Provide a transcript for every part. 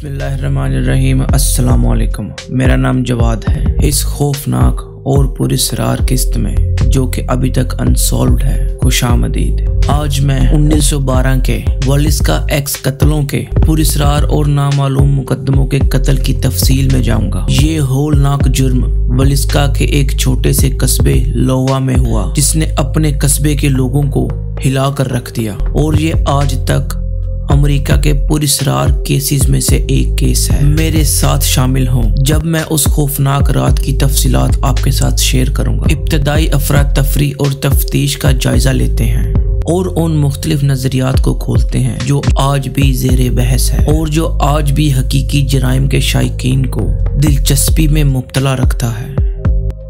बिस्मिल्लाहिर्रहमानिर्रहीम। अस्सलाम वालेकुम। मेरा नाम जवाद है। इस खौफनाक और पुरस्रार किस्त में जो कि अभी तक अनसॉल्व्ड है, खुशामदीद। आज मैं 1912 के वलिस्का एक्स कत्लों के पुरस्रार और नामालूम मुकदमों के कत्ल की तफसील में जाऊंगा। ये होलनाक जुर्म वलिस्का के एक छोटे से कस्बे लोवा में हुआ, जिसने अपने कस्बे के लोगों को हिला कर रख दिया और ये आज तक अमेरिका के पुरस्रार केसेस में से एक केस है। मेरे साथ शामिल हों जब मैं उस खौफनाक रात की तफसीलात आपके साथ शेयर करूंगा। इब्तदाई अफरा तफरी और तफ्तीश का जायजा लेते हैं और उन मुख्तलिफ नजरियात को खोलते हैं जो आज भी ज़ेरे बहस है और जो आज भी हकीकी जराइम के शायकीन को दिलचस्पी में मुब्तला रखता है।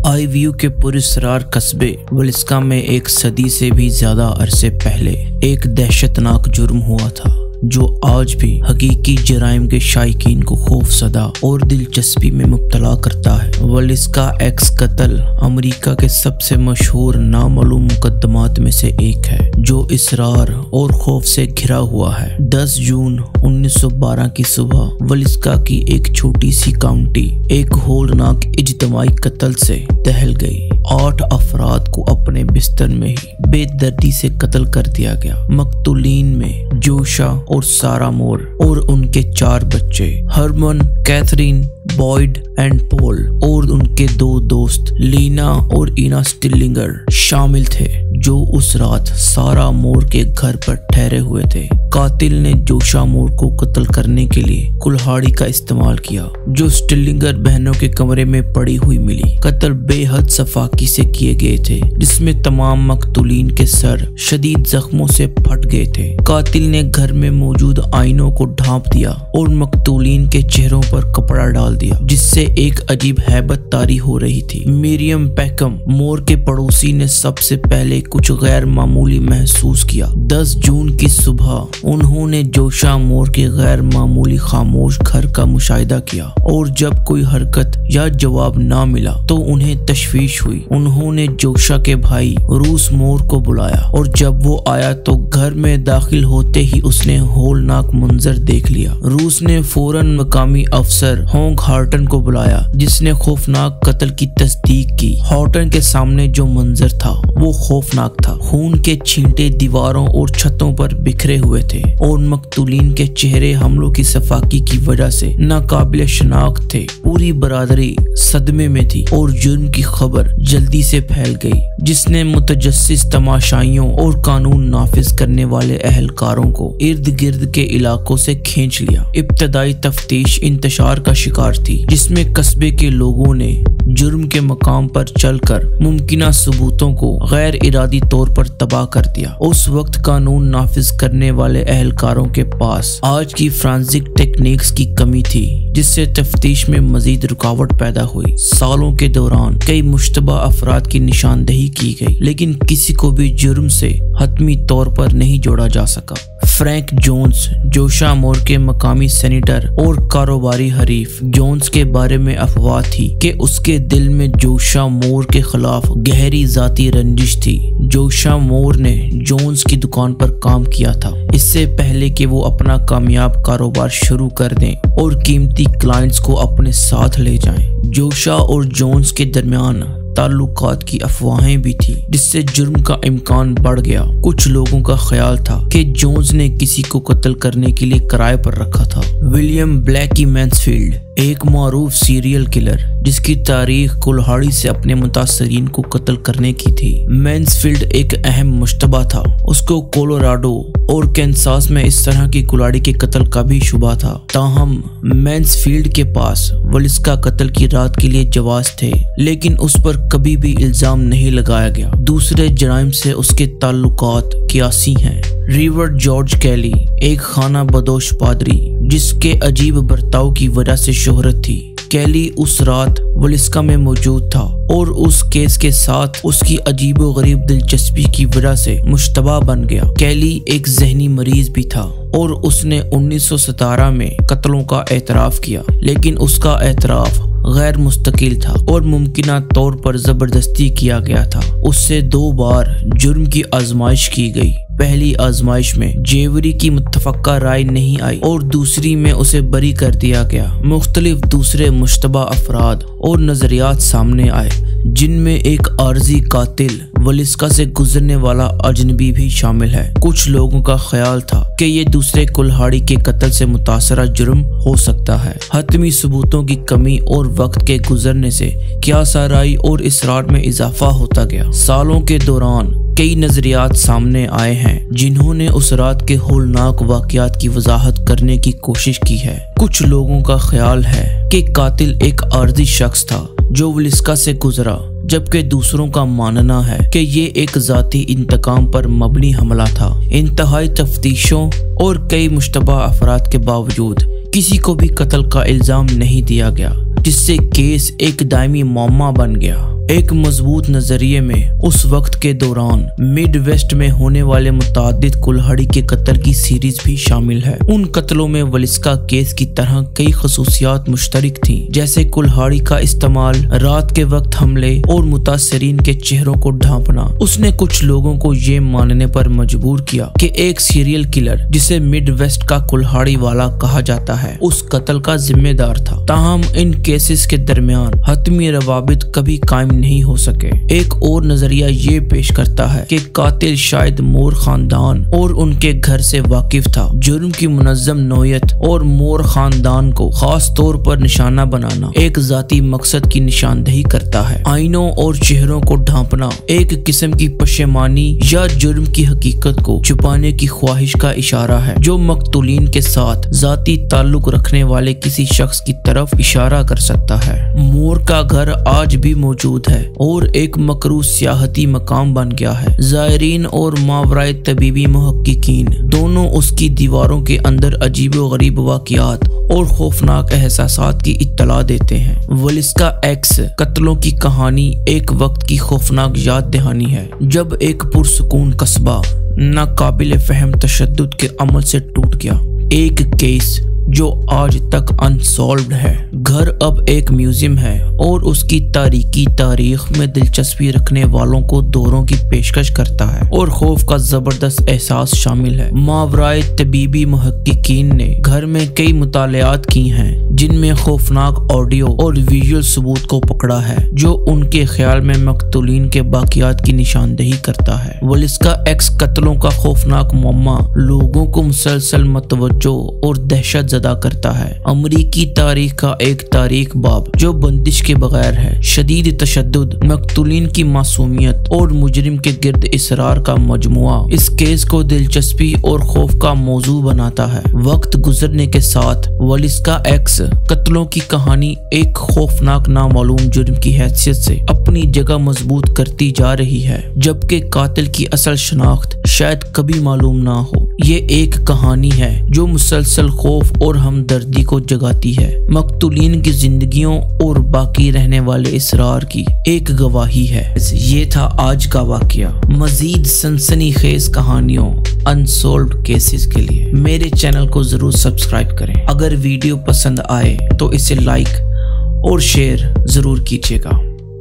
आईवीयू के पुरस्रार कस्बे वलिस्का में एक सदी से भी ज्यादा अरसे पहले एक दहशतनाक जुर्म हुआ था जो आज भी हकीकी जराइम के शायकीन को खौफसदा और दिलचस्पी में मुब्तला करता है। वलिस्का एक्स कत्ल अमेरिका के सबसे मशहूर नामालूम मुकदमात में से एक है जो इसरार और खौफ से घिरा हुआ है। 10 जून 1912 की सुबह वलिस्का की एक छोटी सी काउंटी एक होलनाक इज्तमाई कत्ल से दहल गई। 8 अफराद को अपने बिस्तर में ही बेदर्दी से कत्ल कर दिया गया। मकतूलीन में जोशा और सारा मोर और उनके 4 बच्चे Herman, Catherine, Boyd and Paul और उनके 2 दोस्त लीना और इना स्टिलिंगर शामिल थे जो उस रात सारा मोर के घर पर ठहरे हुए थे। कातिल ने जोशा मोर को कत्ल करने के लिए कुल्हाड़ी का इस्तेमाल किया जो स्टिलिंगर बहनों के कमरे में पड़ी हुई मिली। कत्ल बेहद सफाकी से किए गए थे जिसमें तमाम मकतूलीन के सर शदीद जख्मों से फट गए थे। कातिल ने घर में मौजूद आईनों को ढांप दिया और मकतूलीन के चेहरों पर कपड़ा डाल दिया जिससे एक अजीब हैबत तारी हो रही थी। मिरियम पेकम मोर के पड़ोसी ने सबसे पहले कुछ गैर मामूली महसूस किया। 10 जून की सुबह उन्होंने जोशा मोर के गैर मामूली खामोश घर का मुशाहिदा किया और जब कोई हरकत या जवाब ना मिला तो उन्हें तशवीश हुई। उन्होंने जोशा के भाई रूस मोर को बुलाया और जब वो आया तो घर में दाखिल होते ही उसने होलनाक मंजर देख लिया। रूस ने फौरन मकामी अफसर होंग हार्टन को बुलाया जिसने खौफनाक कत्ल की तस्दीक की। हार्टन के सामने जो मंजर था वो खौफनाक था। खून के छींटे दीवारों और छतों पर बिखरे हुए थे और मकतूलीन के चेहरे हमलों की सफाकी की वजह से नाकाबिल शनाख्त थे। पूरी बरादरी सदमे में थी और जुर्म की खबर जल्दी से फैल गई जिसने मुतजस्सिस तमाशाइयों और कानून नाफिज करने वाले अहलकारों को इर्द गिर्द के इलाकों से खींच लिया। इब्तदाई तफ्तीश इंतशार का शिकार थी जिसमें कस्बे के लोगों ने जुर्म के मकाम पर चलकर मुमकिना सबूतों को गैर इरादी तौर पर तबाह कर दिया। उस वक्त कानून नाफिज करने वाले अहलकारों के पास आज की फ्रांसिक टेक्निक्स की कमी थी जिससे तफ्तीश में मजीद रुकावट पैदा हुई। सालों के दौरान कई मुश्तबा अफराद की निशानदही की गई लेकिन किसी को भी जुर्म से हतमी तौर पर नहीं जोड़ा जा सका। फ्रैंक जोन्स जोशा मोर के मकामी सेनेटर और कारोबारी हरीफ जोन्स के बारे में अफवाह थी कि उसके दिल में जोशा मोर के खिलाफ गहरी जाती रंजिश थी। जोशा मोर ने जोन्स की दुकान पर काम किया था इससे पहले कि वो अपना कामयाब कारोबार शुरू कर दें और कीमती क्लाइंट्स को अपने साथ ले जाएं। जोशा और जोन्स के दरमियान ताल्लुकात की अफवाहें भी थी जिससे जुर्म का इम्कान बढ़ गया। कुछ लोगों का ख्याल था कि जोन्स ने किसी को कत्ल करने के लिए किराए पर रखा था। विलियम ब्लैकी मैन्सफील्ड एक मारूफ सीरियल किलर जिसकी तारीख कुल्हाड़ी से अपने मुतासरीन को कत्ल करने की थी। मैन्सफील्ड एक अहम मुश्तबा था। उसको कोलोराडो और कैंसास में इस तरह की कुल्हाड़ी के कत्ल का भी शुबा था। ताहम मैन्सफील्ड के पास वलिस्का कत्ल की रात के लिए जवाज थे लेकिन उस पर कभी भी इल्जाम नहीं लगाया गया। दूसरे जराइम से उसके ताल्लुकात कियासी हैं। रिवर्ड जॉर्ज कैली एक खाना बदोश पादरी जिसके अजीब बर्ताव की वजह से शोहरत थी। कैली उस रात वलिस्का में मौजूद था और उस केस के साथ उसकी अजीबो गरीब दिलचस्पी की वजह से मुश्तबा बन गया। कैली एक जहनी मरीज भी था और उसने 1917 में कत्लों का एतराफ किया लेकिन उसका एतराफ गैर मुस्तकिल था और मुमकिना तौर पर जबरदस्ती किया गया था। उससे 2 बार जुर्म की आजमाइश की गई। पहली आजमाइश में जेवरी की मुत्तफका राय नहीं आई और दूसरी में उसे बरी कर दिया गया। मुख्तलिफ दूसरे मुश्तबा अफराद और नजरियात सामने आए, जिनमें एक आर्जी कातिल वलिस्का से गुजरने वाला अजनबी भी शामिल है। कुछ लोगों का ख्याल था कि ये दूसरे कुल्हाड़ी के कत्ल से मुतासरा जुर्म हो सकता है। हतमी सबूतों की कमी और वक्त के गुजरने से क़यासाराई और इसरार में इजाफा होता गया। सालों के दौरान कई नजरियात सामने आए हैं जिन्होंने उस रात के होलनाक वाक़यात की वजाहत करने की कोशिश की है। कुछ लोगों का ख्याल है कि कातिल एक आर्जी शख्स था जो वलिस्का से गुजरा, जबकि दूसरों का मानना है कि ये एक जाती इंतकाम पर मबनी हमला था। इंतहाई तफ्तीशों और कई मुश्तबा अफराद के बावजूद किसी को भी कत्ल का इल्जाम नहीं दिया गया, जिससे केस एक दायमी मौमा बन गया। एक मजबूत नजरिए में उस वक्त के दौरान मिड वेस्ट में होने वाले मुतादिद कुल्हाड़ी के कत्ल की सीरीज भी शामिल है। उन कत्लों में वलिस्का केस की तरह कई खसूसियात मुश्तरक थीं, जैसे कुल्हाड़ी का इस्तेमाल, रात के वक्त हमले और मुतासरीन के चेहरों को ढांपना। उसने कुछ लोगों को ये मानने पर मजबूर किया कि एक सीरियल किलर, जिसे मिड वेस्ट का कुल्हाड़ी वाला कहा जाता है, उस कत्ल का जिम्मेदार था। ताहम इन केसेस के दरमियान हतमी रवाबित कभी कायम नहीं हो सके। एक और नजरिया ये पेश करता है कि कातिल शायद मोर खानदान और उनके घर से वाकिफ था। जुर्म की मुनज़्ज़म नौयत और मोर खानदान को खास तौर पर निशाना बनाना एक जाती मकसद की निशानदही करता है। आईनों और चेहरों को ढांपना एक किस्म की पशेमानी या जुर्म की हकीकत को छुपाने की ख्वाहिश का इशारा है, जो मकतूलीन के साथ जाती ताल्लुक रखने वाले किसी शख्स की तरफ इशारा कर सकता है। मोर का घर आज भी मौजूद है और एक मकरूह सियाहती मकाम बन गया है। ज़ायरीन और मावराए तबीबी मुहक्किकीन दोनों उसकी दीवारों के अंदर अजीबो गरीब वाक़यात और खौफनाक एहसासात की इत्तला देते हैं। वलिस्का एक्स कत्लों की कहानी एक वक्त की खौफनाक याद दहानी है, जब एक पुरसुकून कस्बा नाकाबिल फहम तशद्दुद के अमल से टूट गया। एक केस जो आज तक अनसॉल्व्ड है। घर अब एक म्यूजियम है और उसकी तारीकी तारीख में दिलचस्पी रखने वालों को दौरों की पेशकश करता है और खौफ का जबरदस्त एहसास शामिल है। मावराए तबीबी मुहक्किकीन ने घर में कई मुतालियात की हैं, जिनमें खौफनाक ऑडियो और विजुअल सबूत को पकड़ा है, जो उनके ख्याल में मकतूलीन के बाकियात की निशानदही करता है। वलिस्का एक्स कत्लों का खौफनाक मौमा लोगों को मुसलसल मतवज्जो और दहशत ज़दा करता है। अमरीकी तारीख का एक तारीख बाब जो बंदिश के बगैर है, शदीद तशद्दुद, मकतूलीन की मासूमियत और मुजरिम के गिर्द इसरार का मजमुआ इस केस को दिलचस्पी और खौफ का मौजू बनाता है। वक्त गुजरने के साथ वलिस्का एक्स कत्लों की कहानी एक खौफनाक नामालूम जुर्म की हैसियत से अपनी जगह मजबूत करती जा रही है, जबकि कातिल की असल शनाख्त शायद कभी मालूम ना हो। ये एक कहानी है जो मुसलसल खौफ और हमदर्दी को जगाती है, मकतूलीन की जिंदगियों और बाकी रहने वाले इसरार की एक गवाही है। ये था आज का वाकया। मजीद सनसनीखेज कहानियों, अनसॉल्व्ड केसेस के लिए मेरे चैनल को जरूर सब्सक्राइब करें। अगर वीडियो पसंद आए तो इसे लाइक और शेयर जरूर कीजिएगा।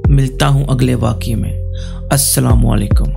मिलता हूँ अगले वाकये में। अस्सलामु अलैकुम।